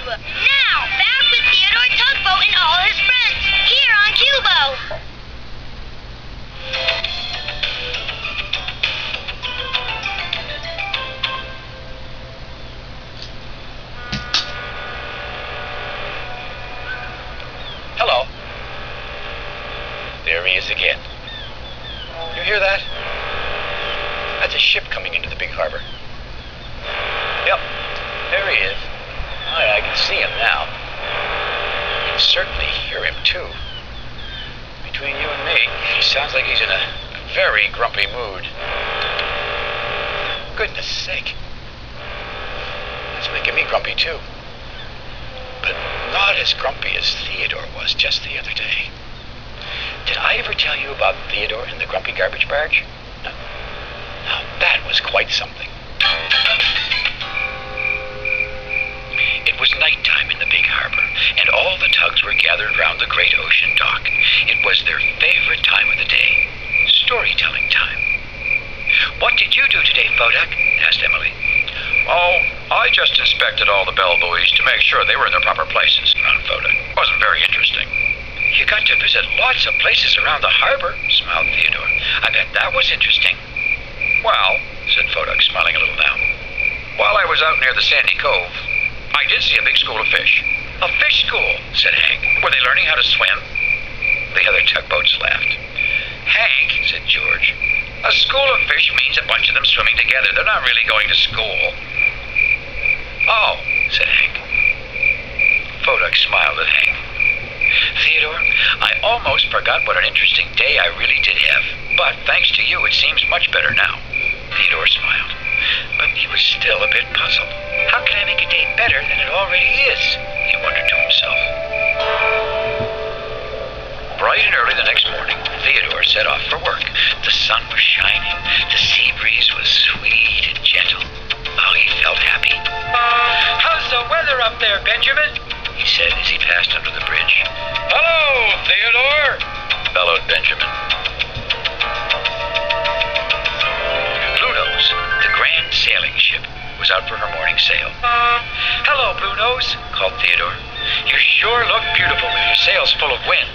Now, back with Theodore Tugboat and all his friends, here on Cubo. Hello. There he is again. You hear that? That's a ship coming into the big harbor. Yep, there he is. I can see him now. You can certainly hear him, too. Between you and me, he sounds like he's in a very grumpy mood. Goodness sake. That's making me grumpy, too. But not as grumpy as Theodore was just the other day. Did I ever tell you about Theodore and the Grumpy Garbage Barge? No. Now, that was quite something. It was nighttime in the big harbor, and all the tugs were gathered round the great ocean dock. It was their favorite time of the day, storytelling time. What did you do today, Fodak? Asked Emily. Oh, I just inspected all the bell buoys to make sure they were in their proper places, frowned Fodak. Wasn't very interesting. You got to visit lots of places around the harbor, smiled Theodore. I bet that was interesting. Well, said Fodak, smiling a little now, while I was out near the sandy cove, I did see a big school of fish. A fish school, said Hank. Were they learning how to swim? The other tugboats laughed. Hank, said George, a school of fish means a bunch of them swimming together. They're not really going to school. Oh, said Hank. Fodak smiled at Hank. Theodore, I almost forgot what an interesting day I really did have. But thanks to you, it seems much better now. Theodore smiled. But he was still a bit puzzled. How can I make a day better than it already is? He wondered to himself. Bright and early the next morning, Theodore set off for work. The sun was shining. The sea breeze was sweet and gentle. Oh, he felt happy. How's the weather up there, Benjamin? He said as he passed under the bridge. Hello, Theodore, bellowed Benjamin. Blue Nose, the grand sailing ship, was out for her morning sail. Hello, Blue Nose, called Theodore. You sure look beautiful with your sails full of wind.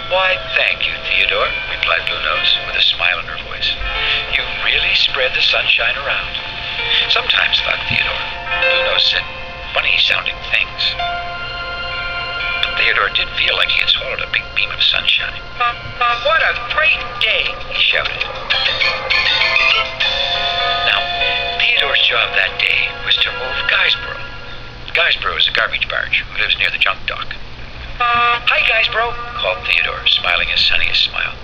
Why, thank you, Theodore, replied Blue Nose, with a smile in her voice. You've really spread the sunshine around. Sometimes, thought Theodore, Blue Nose said funny-sounding things. Theodore did feel like he had swallowed a big beam of sunshine. What a great day, he shouted. Now, Theodore's job that day was to move Guysborough. Guysborough is a garbage barge who lives near the junk dock. Hi, Guysborough, called Theodore, smiling his sunniest smile.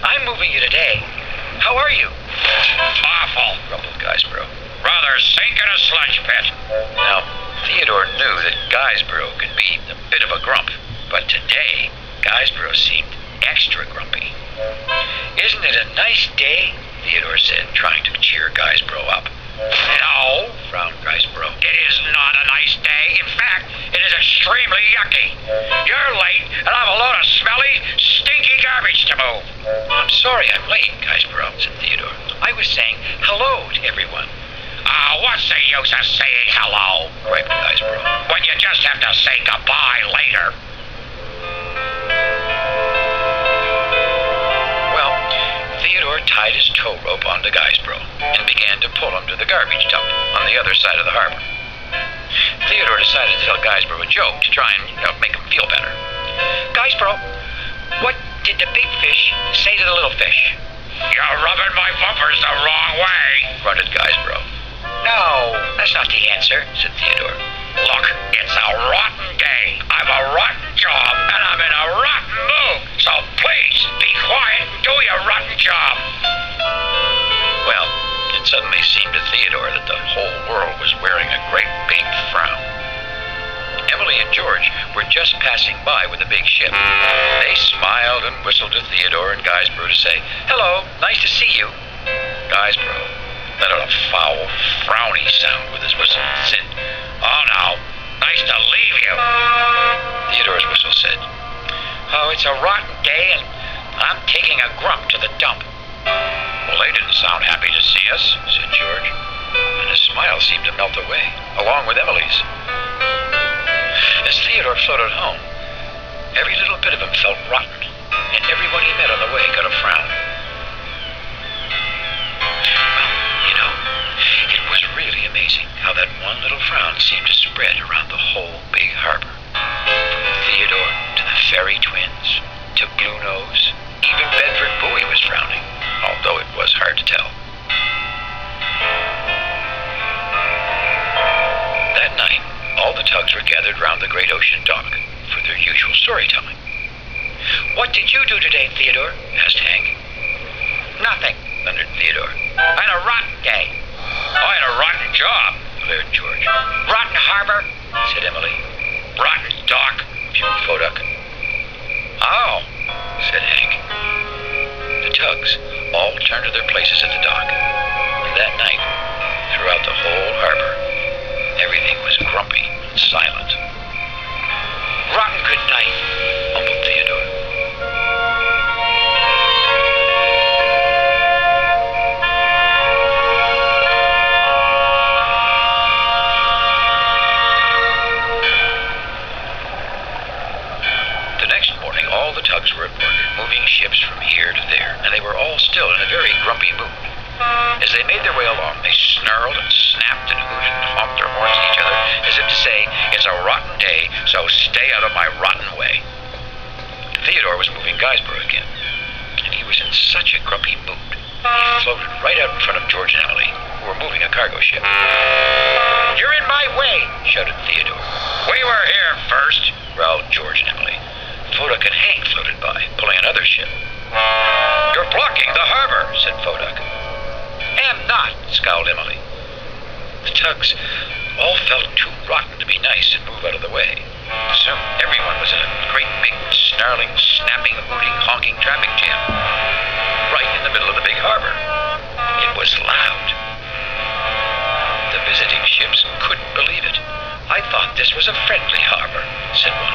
I'm moving you today. How are you? Awful, grumbled Guysborough. Rather sink in a sludge pit. Now, Theodore knew that Guysborough could be a bit of a grump, but today, Guysborough seemed extra grumpy. Isn't it a nice day? Theodore said, trying to cheer Guysborough up. No, frowned Guysborough. It is not a nice day. In fact, it is extremely yucky. You're late, and I've a load of smelly, stinky garbage to move. I'm sorry I'm late, Guysborough, said Theodore. I was saying hello to everyone. What's the use of saying hello? Griped Guysborough. When you just have to say goodbye later. Well, Theodore tied his tow rope onto Guysborough and began to pull him to the garbage dump on the other side of the harbor. Theodore decided to tell Guysborough a joke to try and, make him feel better. Guysborough, what did the big fish say to the little fish? You're rubbing my bumpers the wrong way, grunted Guysborough. No, that's not the answer, said Theodore. Look, it's a rotten day. I've a rotten job, and I'm in a rotten mood. So please, be quiet and do your rotten job. Well, it suddenly seemed to Theodore that the whole world was wearing a great big frown. Emily and George were just passing by with a big ship. They smiled and whistled to Theodore and Guysborough to say, hello, nice to see you. Guysborough let out a foul, frowny sound with his whistle and said, oh, no, nice to leave you. Theodore's whistle said, oh, it's a rotten day, and I'm taking a grump to the dump. Well, they didn't sound happy to see us, said George, and his smile seemed to melt away, along with Emily's. floated home, every little bit of him felt rotten, and everyone he met on the way got a frown. Well, it was really amazing how that one little frown seemed to spread around the whole big harbor. From Theodore to the Fairy Twins to Blue Nose, even Bedford Bowie was frowning, although it was hard to tell. That night, all the tugs were gathered round the great ocean dock for their usual storytelling. "What did you do today, Theodore?" asked Hank. Nothing, thundered Theodore. I had a rotten day. I had a rotten job, declared George. rotten harbor, Said Emily. rotten dock. Fumed Foduck. Oh, Said Hank. The tugs all turned to their places at the dock. And that night, throughout the whole harbor, everything was grumpy and silent. rotten good night. Mumbled Theodore. The next morning, all the tugs were at work, moving ships from here to there, and they were all still in a very grumpy mood. As they made their way along, they snarled and snapped and hooted and honked their horns at each other, as if to say, "It's a rotten day, so stay out of my rotten way." Theodore was moving Guysborough again, and he was in such a grumpy mood. He floated right out in front of George and Emily, who were moving a cargo ship. You're in my way. Shouted Theodore. We were here first. Growled George and Emily. Foduck and Hank floated by, pulling another ship. You're blocking the harbor. Said Foduck. Am not. Scowled Emily. The tugs all felt too rotten to be nice and move out of the way. Soon everyone was in a great big snarling, snapping, hooting, honking traffic jam, right in the middle of the big harbor. It was loud. The visiting ships couldn't believe it. "I thought this was a friendly harbor," said one.